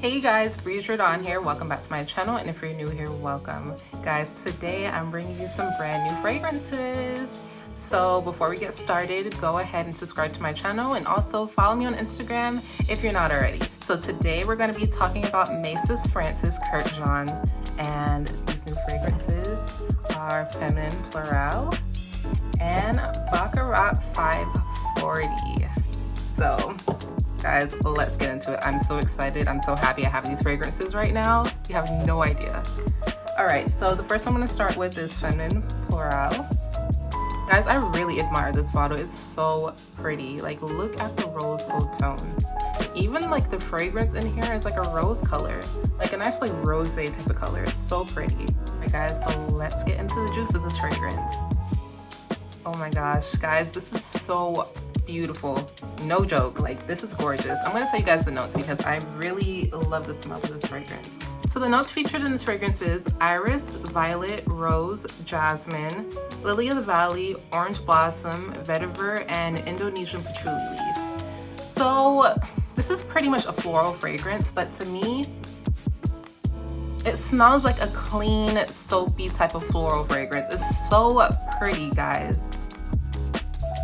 Hey guys, Bri Jordòn here. Welcome back to my channel, and if you're new here, welcome. Guys, today I'm bringing you some brand new fragrances. So before we get started, go ahead and subscribe to my channel and also follow me on Instagram if you're not already. So today we're going to be talking about Maison Francis Kurkdjian, and these new fragrances are Feminin Purliel and Baccarat 540. So guys, let's get into it. I'm so excited. I'm so happy I have these fragrances right now. You have no idea. All right, so the first I'm going to start with is Feminin Purliel. Guys, I really admire this bottle. It's so pretty. Like, look at the rose gold tone. Even like the fragrance in here is like a rose color, like a nice like rosé type of color. It's so pretty. All right guys, so let's get into the juice of this fragrance. Oh my gosh, guys, this is so beautiful. No joke, like this is gorgeous. I'm gonna tell you guys the notes because I really love the smell of this fragrance. So the notes featured in this fragrance is iris, violet, rose, jasmine, lily of the valley, orange blossom, vetiver, and Indonesian patchouli leaf. So this is pretty much a floral fragrance, but to me, it smells like a clean, soapy type of floral fragrance. It's so pretty, guys.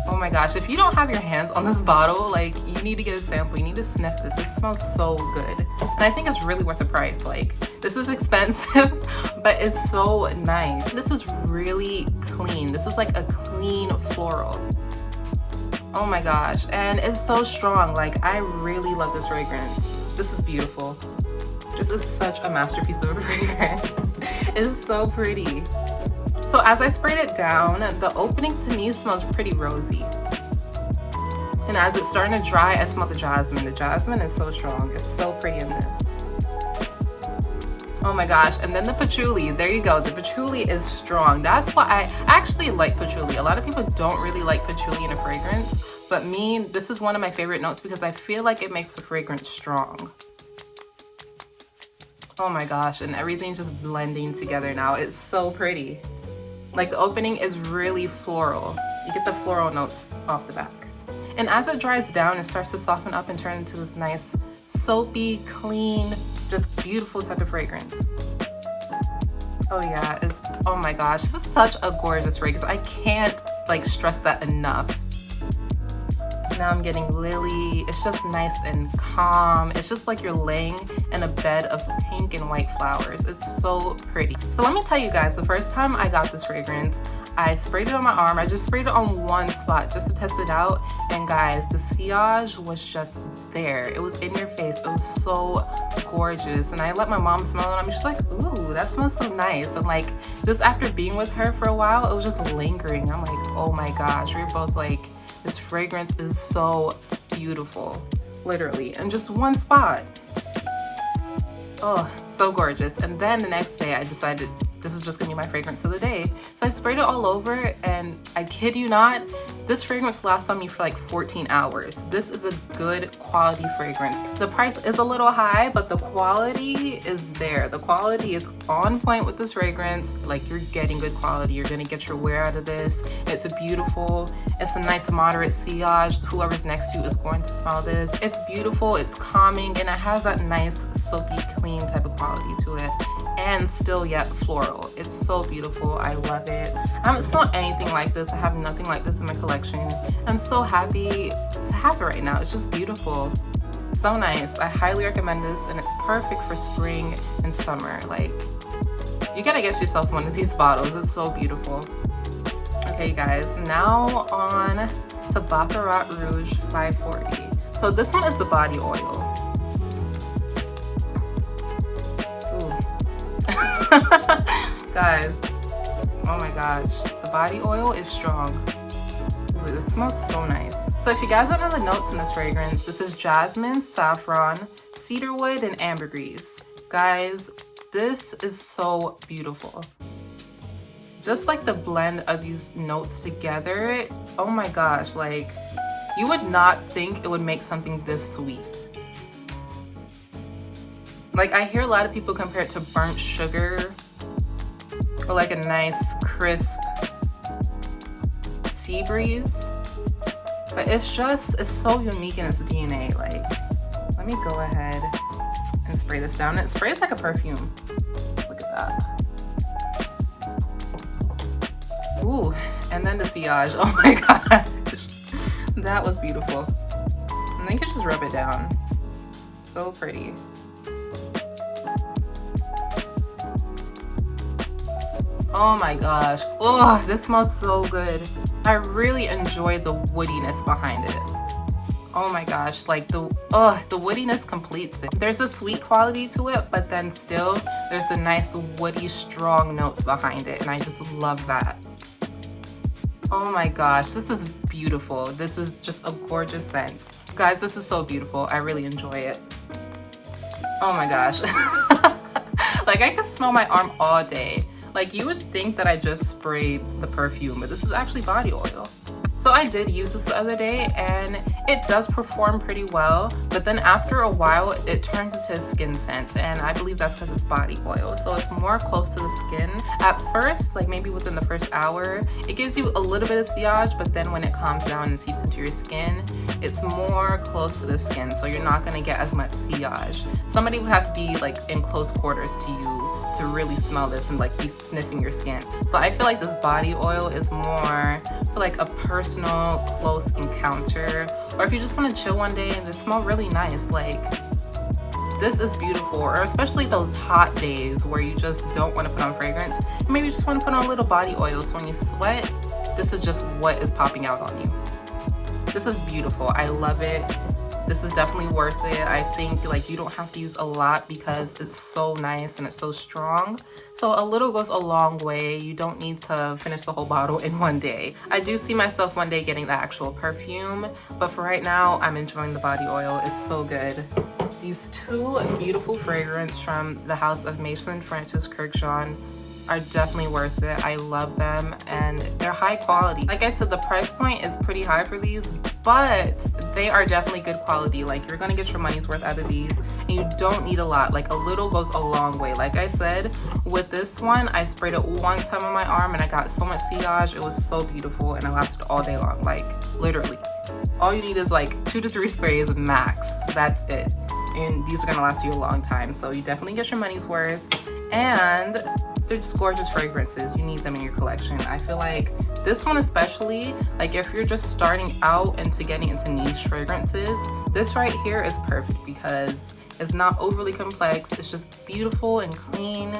Oh my gosh, if you don't have your hands on this bottle, like, you need to get a sample. You need to sniff this. This smells so good. And I think it's really worth the price. Like, this is expensive, but it's so nice. This is really clean. This is like a clean floral. Oh my gosh, and it's so strong. Like, I really love this fragrance. This is beautiful. This is such a masterpiece of a fragrance. It's so pretty. So as I sprayed it down, the opening to me smells pretty rosy. And as it's starting to dry, I smell the jasmine. The jasmine is so strong. It's so pretty in this. Oh my gosh, and then the patchouli. There you go. The patchouli is strong. That's why I actually like patchouli. A lot of people don't really like patchouli in a fragrance, but me, this is one of my favorite notes because I feel like it makes the fragrance strong. Oh my gosh, and everything's just blending together now. It's so pretty. Like, the opening is really floral. You get the floral notes off the back. And as it dries down, it starts to soften up and turn into this nice, soapy, clean, just beautiful type of fragrance. Oh yeah, oh my gosh, this is such a gorgeous fragrance. I can't like stress that enough. Now I'm getting lily. It's just nice and calm. It's just like you're laying in a bed of pink and white flowers. It's so pretty. So let me tell you guys, the first time I got this fragrance, I sprayed it on my arm. I just sprayed it on one spot just to test it out. And guys, the sillage was just there. It was in your face. It was so gorgeous. And I let my mom smell it. I'm just like, ooh, that smells so nice. And like, just after being with her for a while, it was just lingering. I'm like, oh my gosh, we're both like, this fragrance is so beautiful, literally, in just one spot. Oh, so gorgeous. And then the next day I decided this is just gonna be my fragrance of the day. So I sprayed it all over, and I kid you not, this fragrance lasts on me for like 14 hours. This is a good quality fragrance. The price is a little high, but the quality is there. The quality is on point with this fragrance. Like, you're getting good quality. You're gonna get your wear out of this. It's beautiful. It's a nice moderate sillage. Whoever's next to you is going to smell this. It's beautiful, it's calming, and it has that nice soapy, clean type of quality to it. And still yet floral. It's so beautiful. I love it. I haven't smelled anything like this. I have nothing like this in my collection. I'm so happy to have it right now. It's just beautiful. So nice. I highly recommend this, and it's perfect for spring and summer. Like, you gotta get yourself one of these bottles. It's so beautiful. Okay guys, now on to Baccarat Rouge 540. So this one is the body oil. Guys, oh my gosh, the body oil is strong. Ooh, this smells so nice. So if you guys don't know the notes in this fragrance, this is jasmine, saffron, cedarwood, and ambergris. Guys, this is so beautiful. Just like the blend of these notes together, oh my gosh, like, you would not think it would make something this sweet. Like, I hear a lot of people compare it to burnt sugar or like a nice crisp sea breeze, but it's so unique in its DNA. Like, let me go ahead and spray this down. It sprays like a perfume. Look at that. Ooh, and then the sillage. Oh my gosh. That was beautiful. And then you can just rub it down. So pretty. Oh my gosh. Oh, this smells so good. I really enjoy the woodiness behind it. Oh my gosh, like the woodiness completes it. There's a sweet quality to it, but then still there's the nice woody, strong notes behind it, and I just love that. Oh my gosh, this is beautiful. This is just a gorgeous scent. Guys, this is so beautiful. I really enjoy it. Oh my gosh. Like, I can smell my arm all day. Like, you would think that I just sprayed the perfume, but this is actually body oil. So I did use this the other day, and it does perform pretty well, but then after a while it turns into a skin scent, and I believe that's because it's body oil, so it's more close to the skin. At first, like maybe within the first hour, it gives you a little bit of sillage, but then when it calms down and seeps into your skin, it's more close to the skin, so you're not going to get as much sillage. Somebody would have to be like in close quarters to you to really smell this and like be sniffing your skin. So I feel like this body oil is more for like a personal close encounter, or if you just want to chill one day and just smell really nice. Like, this is beautiful. Or especially those hot days where you just don't want to put on fragrance, maybe you just want to put on a little body oil, so when you sweat, this is just what is popping out on you. This is beautiful. I love it. This is definitely worth it. I think like you don't have to use a lot because it's so nice and it's so strong. So a little goes a long way. You don't need to finish the whole bottle in one day. I do see myself one day getting the actual perfume, but for right now, I'm enjoying the body oil. It's so good. These two beautiful fragrances from the house of Maison Francis Kurkdjian are definitely worth it. I love them and they're high quality. Like I said, the price point is pretty high for these, but they are definitely good quality. Like, you're gonna get your money's worth out of these, and you don't need a lot. Like, a little goes a long way. Like I said, with this one, I sprayed it one time on my arm and I got so much sillage. It was so beautiful and it lasted all day long. Like, literally. All you need is like 2 to 3 sprays max. That's it. And these are gonna last you a long time. So you definitely get your money's worth. And they're just gorgeous fragrances. You need them in your collection. I feel like this one especially, like if you're just starting out into getting into niche fragrances, this right here is perfect because it's not overly complex. It's just beautiful and clean.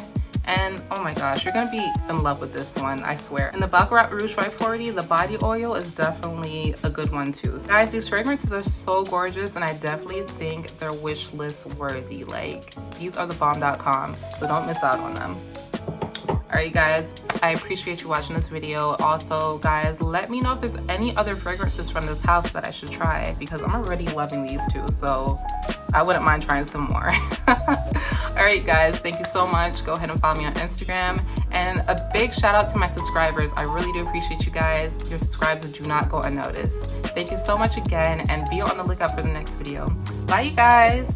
And oh my gosh, you're gonna be in love with this one, I swear. And the Baccarat Rouge 540, the body oil is definitely a good one too. So guys, these fragrances are so gorgeous and I definitely think they're wish list worthy. Like, these are the bomb.com, so don't miss out on them. Alright you guys, I appreciate you watching this video. Also guys, let me know if there's any other fragrances from this house that I should try, because I'm already loving these two, so I wouldn't mind trying some more. Alright guys, thank you so much. Go ahead and follow me on Instagram, and a big shout out to my subscribers. I really do appreciate you guys. Your subscribes do not go unnoticed. Thank you so much again, and be on the lookout for the next video. Bye you guys.